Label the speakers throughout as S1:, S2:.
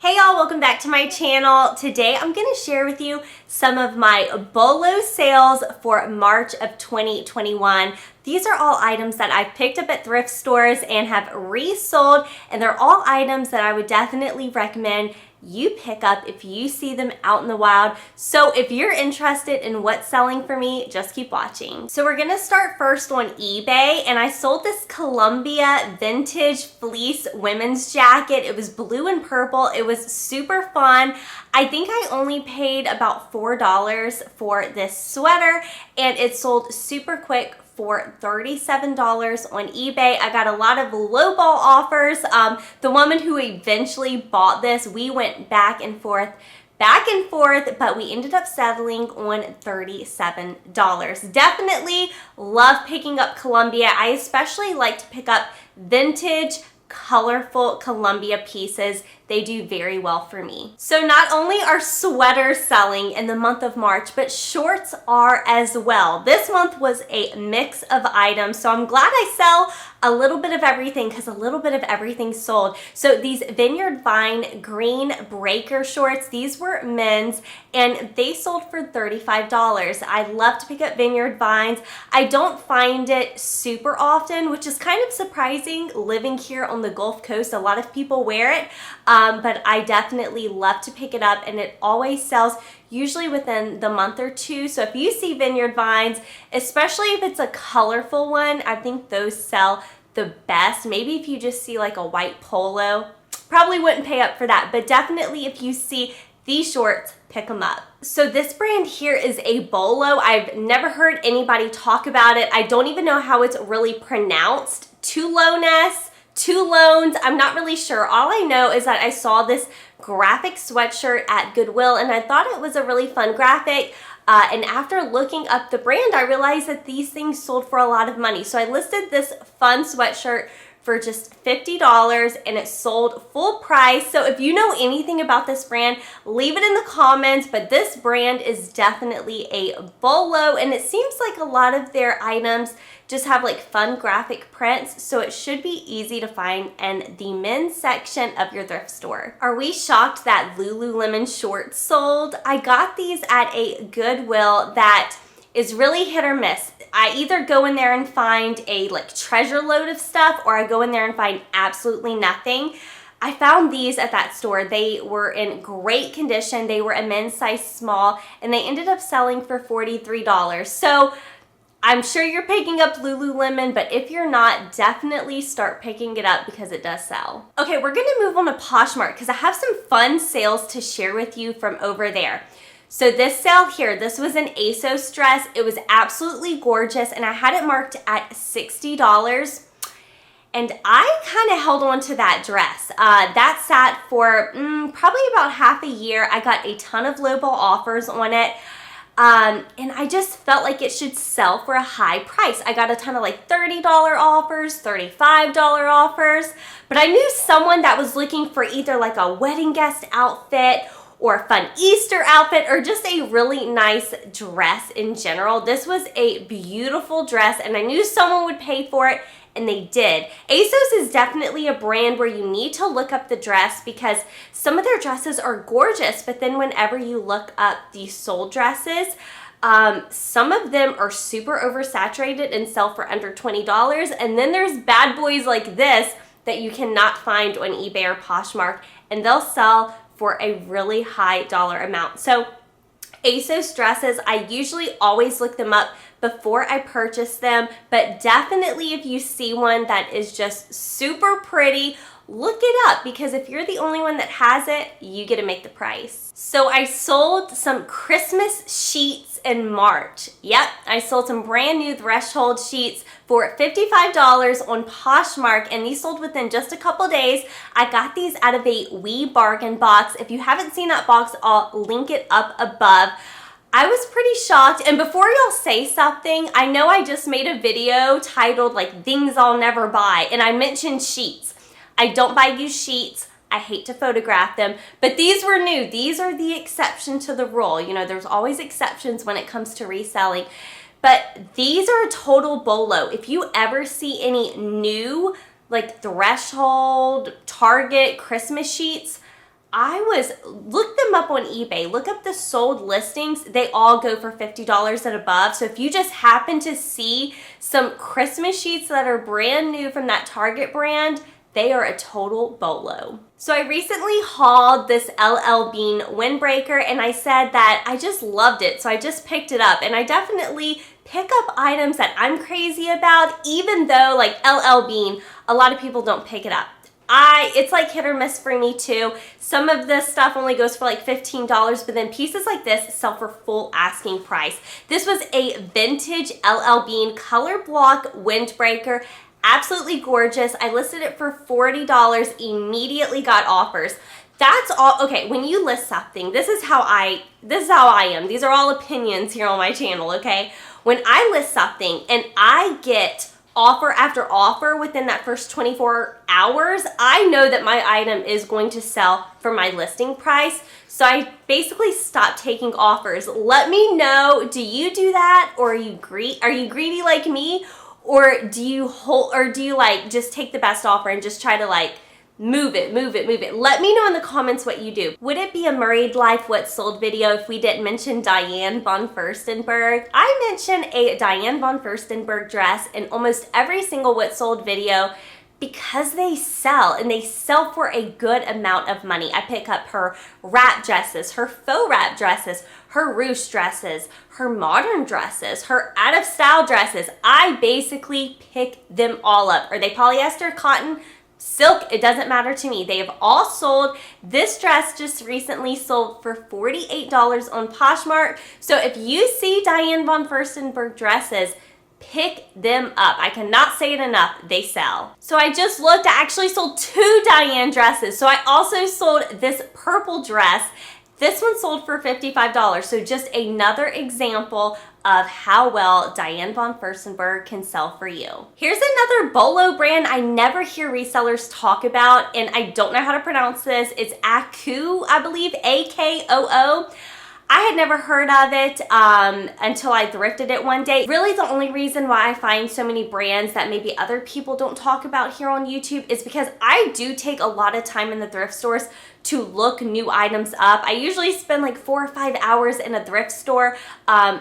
S1: Hey y'all, welcome back to my channel. Today I'm going to share with you some of my BOLO sales for March of 2021. These are all items that I've picked up at thrift stores and have resold, and they're all items that I would definitely recommend you pick up if you see them out in the wild. So if you're interested in what's selling for me, just keep watching. So we're gonna start first on eBay, and I sold this Columbia vintage fleece women's jacket. It was blue and purple. It was super fun. I think I only paid about $4 for this sweater, and it sold super quick for $37 on eBay. I got a lot of lowball offers. The woman who eventually bought this, we went back and forth, but we ended up settling on $37. Definitely love picking up Columbia. I especially like to pick up vintage, colorful Columbia pieces. They do very well for me. So not only are sweaters selling in the month of March, but shorts are as well. This month was a mix of items, so I'm glad I sell a little bit of everything because a little bit of everything sold. So these Vineyard Vine green breaker shorts, these were men's, and they sold for $35. I love to pick up Vineyard Vines. I don't find it super often, which is kind of surprising living here on the Gulf Coast. A lot of people wear it. But I definitely love to pick it up, and it always sells usually within the month or two. So if you see Vineyard Vines, especially if it's a colorful one, I think those sell the best. Maybe if you just see like a white polo, probably wouldn't pay up for that, but definitely if you see these shorts, pick them up. So this brand here is a BOLO. I've never heard anybody talk about it. I don't even know how it's really pronounced. Two loans, I'm not really sure. All I know is that I saw this graphic sweatshirt at Goodwill, and I thought it was a really fun graphic. And after looking up the brand, I realized that these things sold for a lot of money. So I listed this fun sweatshirt for just $50, and it sold full price. So if you know anything about this brand, leave it in the comments, but this brand is definitely a BOLO, and it seems like a lot of their items just have like fun graphic prints, so it should be easy to find in the men's section of your thrift store. Are we shocked that Lululemon shorts sold? I got these at a Goodwill that is really hit or miss. I either go in there and find a like treasure load of stuff, or I go in there and find absolutely nothing. I found these at that store. They were in great condition. They were a men's size small, and they ended up selling for $43. So I'm sure you're picking up Lululemon, but if you're not, definitely start picking it up because it does sell. Okay, we're gonna move on to Poshmark because I have some fun sales to share with you from over there. So this sale here, this was an ASOS dress. It was absolutely gorgeous, and I had it marked at $60. And I kind of held on to that dress. That sat for probably about half a year. I got a ton of lowball offers on it. And I just felt like it should sell for a high price. I got a ton of like $30 offers, $35 offers, but I knew someone that was looking for either like a wedding guest outfit or a fun Easter outfit or just a really nice dress in general. This was a beautiful dress, and I knew someone would pay for it, and they did. ASOS is definitely a brand where you need to look up the dress because some of their dresses are gorgeous, but then whenever you look up the sold dresses, some of them are super oversaturated and sell for under $20. And then there's bad boys like this that you cannot find on eBay or Poshmark, and they'll sell for a really high dollar amount. So ASOS dresses, I usually always look them up before I purchase them, but definitely if you see one that is just super pretty, look it up, because if you're the only one that has it, you get to make the price. So I sold some Christmas sheets in March. Yep, I sold some brand new Threshold sheets for $55 on Poshmark, and these sold within just a couple days. I got these out of a wee bargain box. If you haven't seen that box, I'll link it up above. I was pretty shocked, and before y'all say something, I know I just made a video titled like things I'll never buy, and I mentioned sheets. I don't buy used sheets. I hate to photograph them, but these were new. These are the exception to the rule. You know, there's always exceptions when it comes to reselling, but these are a total BOLO. If you ever see any new like Threshold, Target Christmas sheets, look them up on eBay, look up the sold listings, they all go for $50 and above. So if you just happen to see some Christmas sheets that are brand new from that Target brand, they are a total bolo. So I recently hauled this LL Bean windbreaker and I said that I just loved it. So I just picked it up, and I definitely pick up items that I'm crazy about, even though like LL Bean, a lot of people don't pick it up. It's like hit or miss for me too. Some of this stuff only goes for like $15, but then pieces like this sell for full asking price. This was a vintage LL Bean color block windbreaker. Absolutely gorgeous. I listed it for $40, immediately got offers. That's all. Okay, when you list something, this is how I am. These are all opinions here on my channel, okay? When I list something and I get offer after offer within that first 24 hours, I know that my item is going to sell for my listing price. So I basically stopped taking offers. Let me know, do you do that, or are you greedy like me? Or do you like just take the best offer and just try to like move it? Let me know in the comments what you do. Would it be a Married Life What Sold video if we didn't mention Diane von Furstenberg? I mention a Diane von Furstenberg dress in almost every single What Sold video because they sell, and they sell for a good amount of money. I pick up her wrap dresses, her faux wrap dresses, her ruche dresses, her modern dresses, her out of style dresses. I basically pick them all up. Are they polyester, cotton, silk? It doesn't matter to me. They have all sold. This dress just recently sold for $48 on Poshmark. So if you see Diane von Furstenberg dresses, pick them up. I cannot say it enough. They sell. So I just looked. I actually sold 2 Diane dresses. So I also sold this purple dress. This one sold for $55. So just another example of how well Diane von Furstenberg can sell for you. Here's another bolo brand I never hear resellers talk about, and I don't know how to pronounce this. It's Akoo, I believe, A-K-O-O. I had never heard of it until I thrifted it one day. Really, the only reason why I find so many brands that maybe other people don't talk about here on YouTube is because I do take a lot of time in the thrift stores to look new items up. I usually spend like 4 or 5 hours in a thrift store.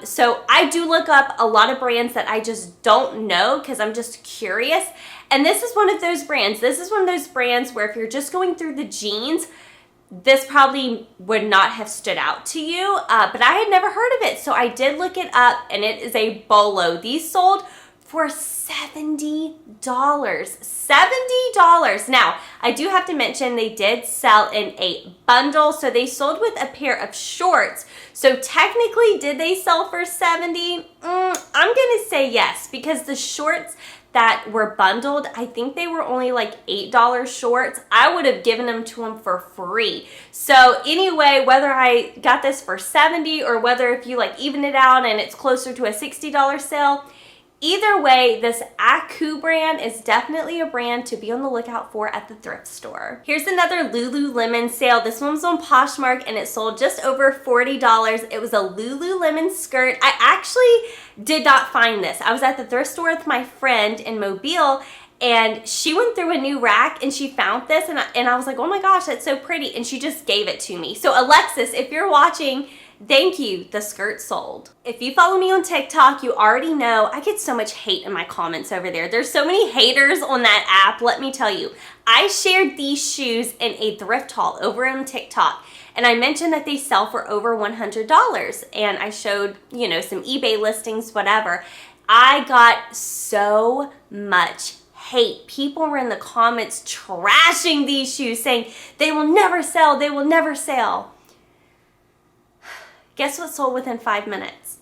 S1: So I do look up a lot of brands that I just don't know because I'm just curious. And this is one of those brands. This is one of those brands where if you're just going through the jeans, this probably would not have stood out to you, but I had never heard of it. So I did look it up, and it is a bolo. These sold for $70. $70. Now, I do have to mention they did sell in a bundle. So they sold with a pair of shorts. So technically, did they sell for $70? I'm going to say yes, because the shorts that were bundled, I think they were only like $8 shorts. I would have given them to them for free. So anyway, whether I got this for $70 or whether if you like even it out and it's closer to a $60 sale, either way, this Akoo brand is definitely a brand to be on the lookout for at the thrift store. Here's another Lululemon sale. This one was on Poshmark and it sold just over $40. It was a Lululemon skirt. I actually did not find this. I was at the thrift store with my friend in Mobile, and she went through a new rack and she found this, and I was like, oh my gosh, that's so pretty. And she just gave it to me. So Alexis, if you're watching, thank you. The skirt sold. If you follow me on TikTok, you already know I get so much hate in my comments over there. There's so many haters on that app. Let me tell you, I shared these shoes in a thrift haul over on TikTok, and I mentioned that they sell for over $100, and I showed, you know, some eBay listings, whatever. I got so much hate. People were in the comments trashing these shoes, saying they will never sell, they will never sell. Guess what sold within 5 minutes?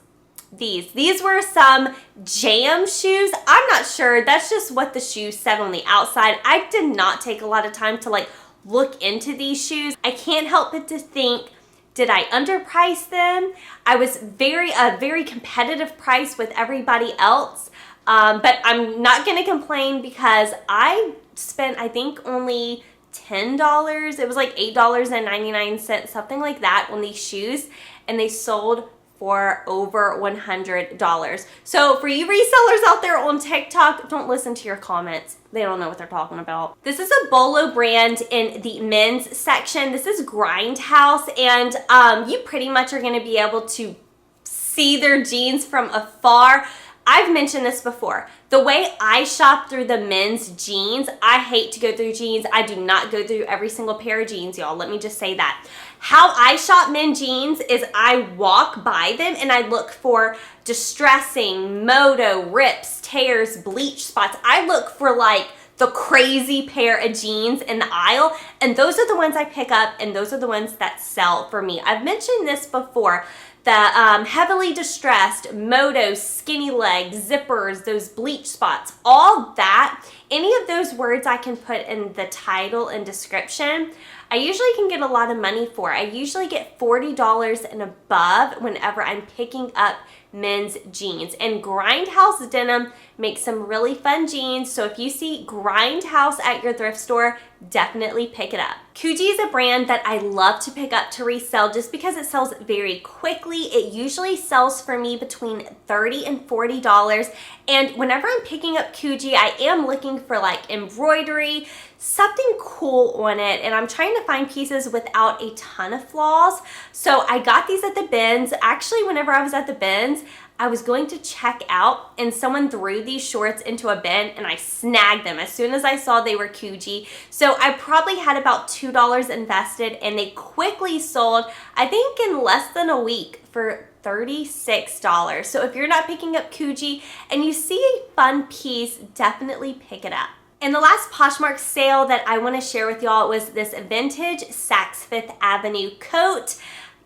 S1: These were some jam shoes. I'm not sure. That's just what the shoes said on the outside. I did not take a lot of time to like look into these shoes. I can't help but to think, did I underprice them? I was a very competitive price with everybody else. But I'm not gonna complain because I spent, I think, only $10. It was like $8.99, something like that on these shoes, and they sold for over $100. So for you resellers out there on TikTok, don't listen to your comments. They don't know what they're talking about. This is a Bolo brand in the men's section. This is Grindhouse, and you pretty much are going to be able to see their jeans from afar. I've mentioned this before. The way I shop through the men's jeans, I hate to go through jeans. I do not go through every single pair of jeans, y'all. Let me just say that. How I shop men jeans is I walk by them and I look for distressing, moto, rips, tears, bleach spots. I look for like the crazy pair of jeans in the aisle, and those are the ones I pick up, and those are the ones that sell for me. I've mentioned this before. The heavily distressed, moto, skinny legs, zippers, those bleach spots, all that, any of those words I can put in the title and description, I usually can get a lot of money for. I usually get $40 and above whenever I'm picking up men's jeans. And Grindhouse Denim makes some really fun jeans, so if you see Grindhouse at your thrift store, definitely pick it up. Coogi is a brand that I love to pick up to resell just because it sells very quickly. It usually sells for me between $30 and $40, and whenever I'm picking up Coogi, I am looking for like embroidery, something cool on it, and I'm trying to find pieces without a ton of flaws. So I got these at the bins. Actually, whenever I was at the bins, I was going to check out and someone threw these shorts into a bin and I snagged them as soon as I saw they were Coogi. So I probably had about $2 invested and they quickly sold, I think in less than a week, for $36. So if you're not picking up Coogi and you see a fun piece, definitely pick it up. And the last Poshmark sale that I want to share with y'all was this vintage Saks Fifth Avenue coat.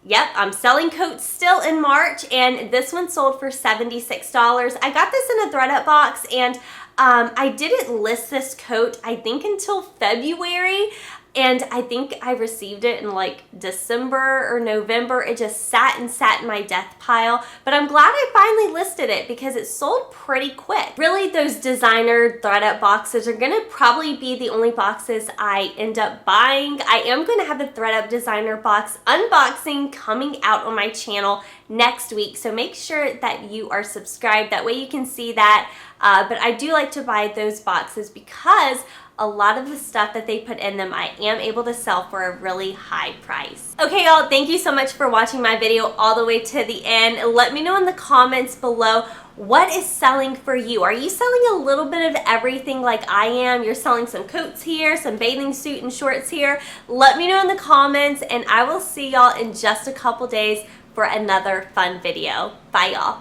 S1: Yep, I'm selling coats still in March, and this one sold for $76. I got this in a THREDUP box, and I didn't list this coat, I think, until February. And I think I received it in like December or November. It just sat in my death pile. But I'm glad I finally listed it because it sold pretty quick. Really, those designer THREDUP boxes are gonna probably be the only boxes I end up buying. I am gonna have a THREDUP designer box unboxing coming out on my channel next week. So make sure that you are subscribed. That way you can see that. But I do like to buy those boxes because a lot of the stuff that they put in them, I am able to sell for a really high price. Okay, y'all, thank you so much for watching my video all the way to the end. Let me know in the comments below, what is selling for you? Are you selling a little bit of everything like I am? You're selling some coats here, some bathing suit and shorts here. Let me know in the comments, and I will see y'all in just a couple days for another fun video. Bye, y'all.